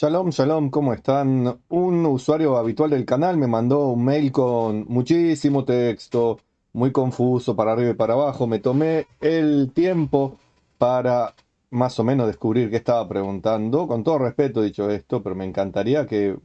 Shalom, shalom, ¿cómo están? Un usuario habitual del canal me mandó un mail con muchísimo texto, muy confuso, para arriba y para abajo. Me tomé el tiempo para más o menos descubrir qué estaba preguntando. Con todo respeto dicho esto, pero me encantaría que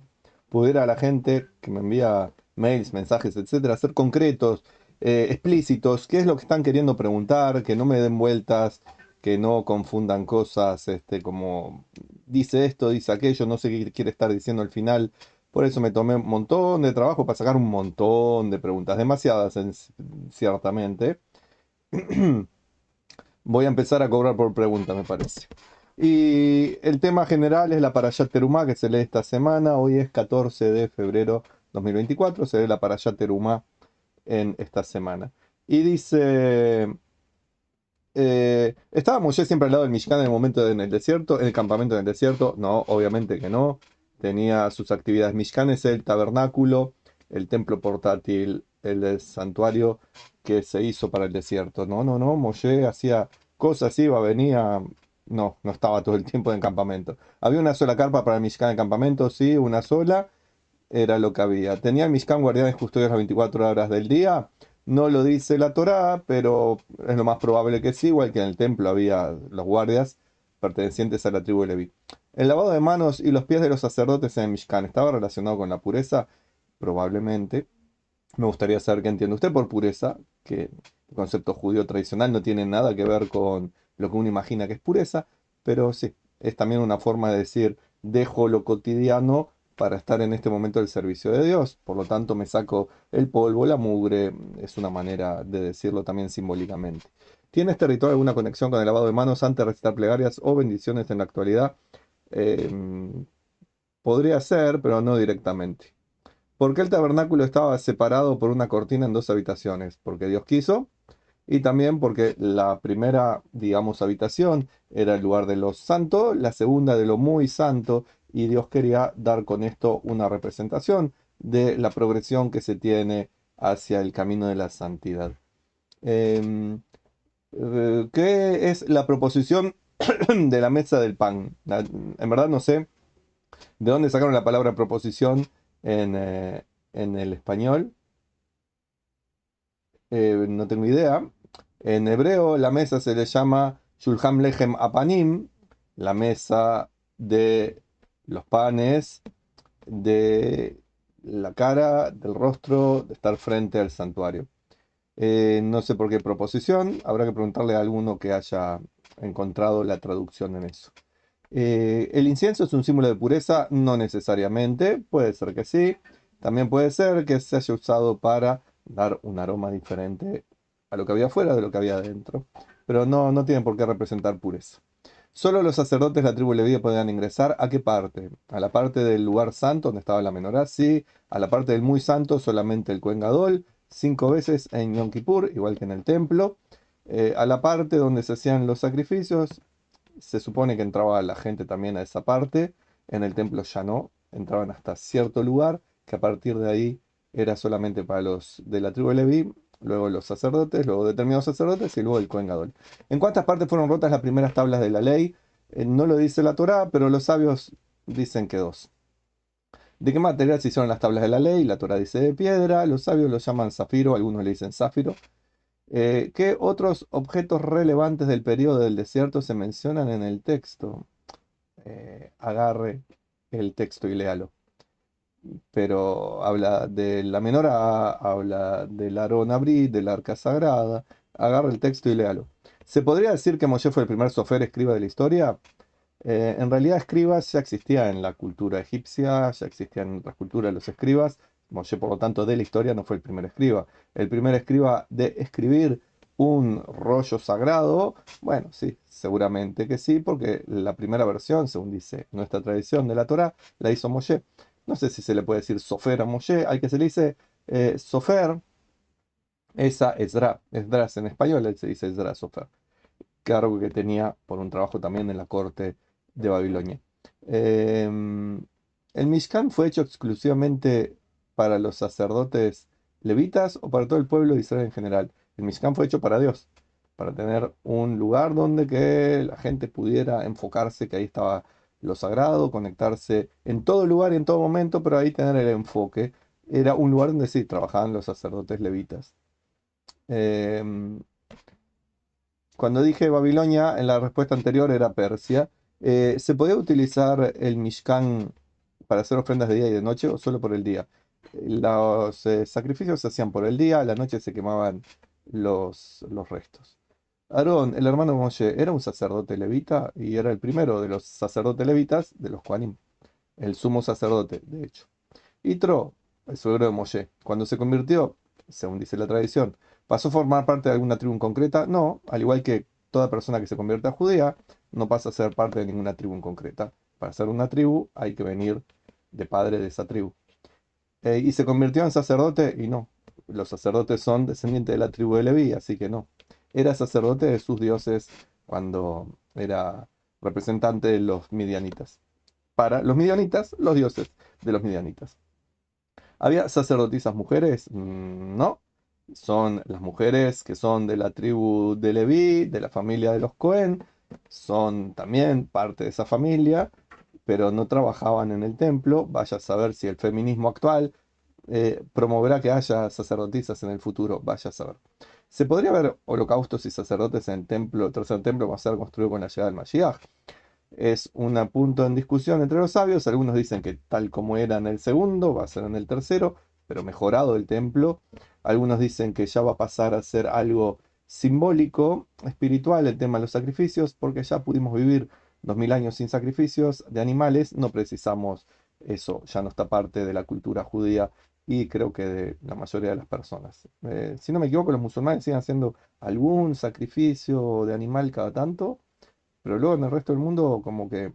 pudiera la gente que me envía mails, mensajes, etcétera, ser concretos, explícitos, qué es lo que están queriendo preguntar, que no me den vueltas, que no confundan cosas, como dice esto, dice aquello, no sé qué quiere estar diciendo al final. Por eso me tomé un montón de trabajo para sacar un montón de preguntas, demasiadas ciertamente. Voy a empezar a cobrar por pregunta, me parece. Y el tema general es la Parashat Terumá que se lee esta semana. Hoy es 14 de febrero 2024, se lee la Parashat Terumá en esta semana. Y dice, ¿estaba Moshe siempre al lado del Mishkan en el momento en el desierto, en el campamento en el desierto? No, obviamente que no. Tenía sus actividades. Mishkan es el tabernáculo, el templo portátil, el santuario que se hizo para el desierto. No, no, no. Moshe hacía cosas, iba, venía. No, no estaba todo el tiempo en el campamento. Había una sola carpa para el Mishkan en el campamento, sí, una sola era lo que había. ¿Tenía el Mishkan guardianes custodios las 24 horas del día? No lo dice la Torá, pero es lo más probable que sí, igual que en el templo había los guardias pertenecientes a la tribu de Leví. El lavado de manos y los pies de los sacerdotes en el Mishkan estaba relacionado con la pureza, probablemente. Me gustaría saber qué entiende usted por pureza, que el concepto judío tradicional no tiene nada que ver con lo que uno imagina que es pureza, pero sí, es también una forma de decir, dejo lo cotidiano para estar en este momento del servicio de Dios, por lo tanto me saco el polvo, la mugre, es una manera de decirlo también simbólicamente. ¿Tiene este ritual alguna conexión con el lavado de manos antes de recitar plegarias o bendiciones en la actualidad? Eh, Podría ser, pero no directamente. ¿Por qué el tabernáculo estaba separado por una cortina en dos habitaciones? Porque Dios quiso y también porque la primera, digamos, habitación era el lugar de lo santo, la segunda de lo muy santo, y Dios quería dar con esto una representación de la progresión que se tiene hacia el camino de la santidad. Em, ¿Qué es la proposición de la mesa del pan? En verdad no sé de dónde sacaron la palabra proposición en el español. No tengo idea. En hebreo la mesa se le llama Shulchan Lechem Apanim, la mesa de los panes, de la cara, del rostro, de estar frente al santuario. No sé por qué proposición, habrá que preguntarle a alguno que haya encontrado la traducción en eso. ¿El incienso es un símbolo de pureza? No necesariamente, puede ser que sí. También puede ser que se haya usado para dar un aroma diferente a lo que había afuera de lo que había adentro. Pero no, no tienen por qué representar pureza. Solo los sacerdotes de la tribu leví podían ingresar. ¿A qué parte? A la parte del lugar santo donde estaba la menorá, sí. A la parte del muy santo solamente el Kohen Gadol, 5 veces en Yom Kippur, igual que en el templo. A la parte donde se hacían los sacrificios, se supone que entraba la gente también a esa parte. En el templo ya no, entraban hasta cierto lugar, que a partir de ahí era solamente para los de la tribu de Leví, luego los sacerdotes, luego determinados sacerdotes y luego el Kohen Gadol. ¿En cuántas partes fueron rotas las primeras tablas de la ley? No lo dice la Torá, pero los sabios dicen que dos. ¿De qué material se hicieron las tablas de la ley? La Torá dice de piedra, los sabios lo llaman zafiro, algunos le dicen záfiro. ¿Qué otros objetos relevantes del periodo del desierto se mencionan en el texto? Agarre el texto y léalo. Pero habla de la menorá, habla del Aarón Abrí, del arca sagrada. Agarre el texto y léalo. ¿Se podría decir que Moshe fue el primer sofer escriba de la historia? En realidad, escribas ya existía en la cultura egipcia, ya existían en otras culturas los escribas. Moshe, por lo tanto, de la historia no fue el primer escriba. El primer escriba de escribir un rollo sagrado, bueno, sí, seguramente que sí, porque la primera versión, según dice nuestra tradición de la Torá, la hizo Moshe. No sé si se le puede decir sofer a Moshe, al que se le dice sofer, esa Esdra, Esdras en español, él se dice Esdras sofer, cargo que tenía por un trabajo también en la corte de Babilonia. ¿El Mishkan fue hecho exclusivamente para los sacerdotes levitas o para todo el pueblo de Israel en general? El Mishkan fue hecho para Dios, para tener un lugar donde que la gente pudiera enfocarse, que ahí estaba lo sagrado, conectarse en todo lugar y en todo momento, pero ahí tener el enfoque. Era un lugar donde sí, trabajaban los sacerdotes levitas. Em, Cuando dije Babilonia, en la respuesta anterior era Persia. ¿Se podía utilizar el Mishkan para hacer ofrendas de día y de noche o solo por el día? Los sacrificios se hacían por el día, a la noche se quemaban los restos. Aarón, el hermano de Moshe, era un sacerdote levita y era el primero de los sacerdotes levitas de los Kohanim, el sumo sacerdote, de hecho. Yitro, el suegro de Moshe, cuando se convirtió, según dice la tradición, ¿pasó a formar parte de alguna tribu en concreta? No, al igual que toda persona que se convierte a judía, no pasa a ser parte de ninguna tribu en concreta. Para ser una tribu hay que venir de padre de esa tribu. ¿Y se convirtió en sacerdote? Y no, los sacerdotes son descendientes de la tribu de Leví, así que no. Era sacerdote de sus dioses cuando era representante de los midianitas. Para los midianitas, los dioses de los midianitas. ¿Había sacerdotisas mujeres? No. Son las mujeres que son de la tribu de Leví, de la familia de los Cohen, son también parte de esa familia, pero no trabajaban en el templo. Vaya a saber si el feminismo actual promoverá que haya sacerdotisas en el futuro, vaya a saber. ¿Se podría ver holocaustos y sacerdotes en el templo, el tercer templo va a ser construido con la llegada del Mashiach? Es un punto en discusión entre los sabios. Algunos dicen que tal como era en el segundo, va a ser en el tercero, pero mejorado el templo. Algunos dicen que ya va a pasar a ser algo simbólico, espiritual, el tema de los sacrificios, porque ya pudimos vivir 2000 años sin sacrificios de animales, no precisamos eso, ya no está parte de la cultura judía y creo que de la mayoría de las personas. Si no me equivoco, los musulmanes siguen haciendo algún sacrificio de animal cada tanto, pero luego en el resto del mundo como que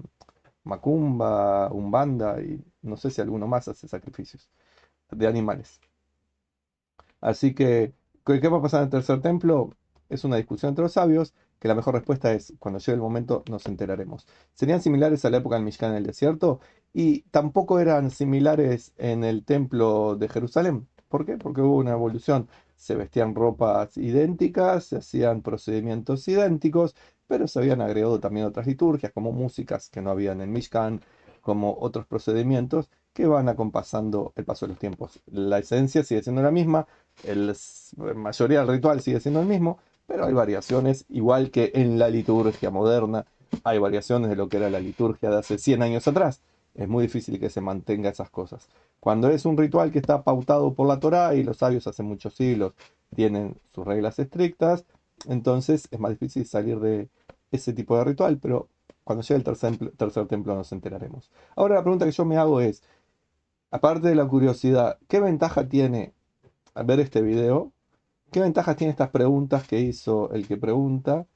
Macumba, Umbanda y no sé si alguno más hace sacrificios de animales. Así que, ¿qué va a pasar en el tercer templo? Es una discusión entre los sabios, que la mejor respuesta es, cuando llegue el momento nos enteraremos. ¿Serían similares a la época del Mishkan en el desierto? Y tampoco eran similares en el templo de Jerusalén. ¿Por qué? Porque hubo una evolución. Se vestían ropas idénticas, se hacían procedimientos idénticos, pero se habían agregado también otras liturgias, como músicas que no había en el Mishkan, como otros procedimientos que van acompasando el paso de los tiempos. La esencia sigue siendo la misma, la mayoría del ritual sigue siendo el mismo, pero hay variaciones, igual que en la liturgia moderna, hay variaciones de lo que era la liturgia de hace 100 años atrás. Es muy difícil que se mantenga esas cosas. Cuando es un ritual que está pautado por la Torá y los sabios hace muchos siglos tienen sus reglas estrictas, entonces es más difícil salir de ese tipo de ritual, pero cuando llegue el tercer templo nos enteraremos. Ahora la pregunta que yo me hago es, aparte de la curiosidad, ¿qué ventaja tiene al ver este video? ¿Qué ventajas tiene estas preguntas que hizo el que pregunta?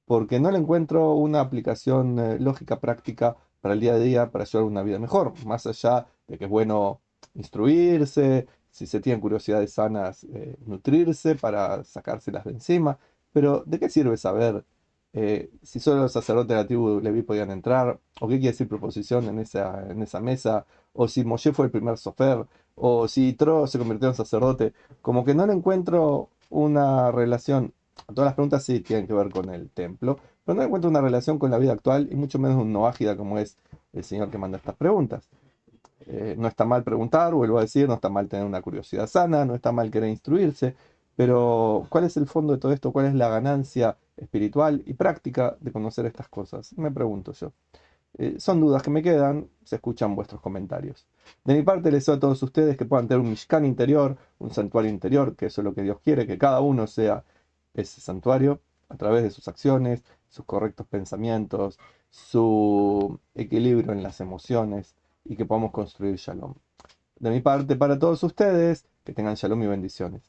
Porque no le encuentro una aplicación lógica práctica para el día a día para llevar una vida mejor, más allá de que es bueno instruirse, si se tienen curiosidades sanas, nutrirse para sacárselas de encima, pero ¿de qué sirve saber si solo los sacerdotes de la tribu Leví podían entrar, o qué quiere decir proposición en esa mesa, o si Moshe fue el primer sofer, o si Tro se convirtió en sacerdote? Como que no le encuentro una relación. Todas las preguntas sí tienen que ver con el templo, pero no encuentro una relación con la vida actual y mucho menos un noágida como es el señor que manda estas preguntas. No está mal preguntar, vuelvo a decir, no está mal tener una curiosidad sana, no está mal querer instruirse, pero ¿cuál es el fondo de todo esto? ¿Cuál es la ganancia espiritual y práctica de conocer estas cosas? Me pregunto yo. Son dudas que me quedan, se escuchan vuestros comentarios. De mi parte, les deseo a todos ustedes que puedan tener un Mishkan interior, un santuario interior, que eso es lo que Dios quiere, que cada uno sea ese santuario a través de sus acciones, sus correctos pensamientos, su equilibrio en las emociones y que podamos construir Shalom. De mi parte, para todos ustedes, que tengan Shalom y bendiciones.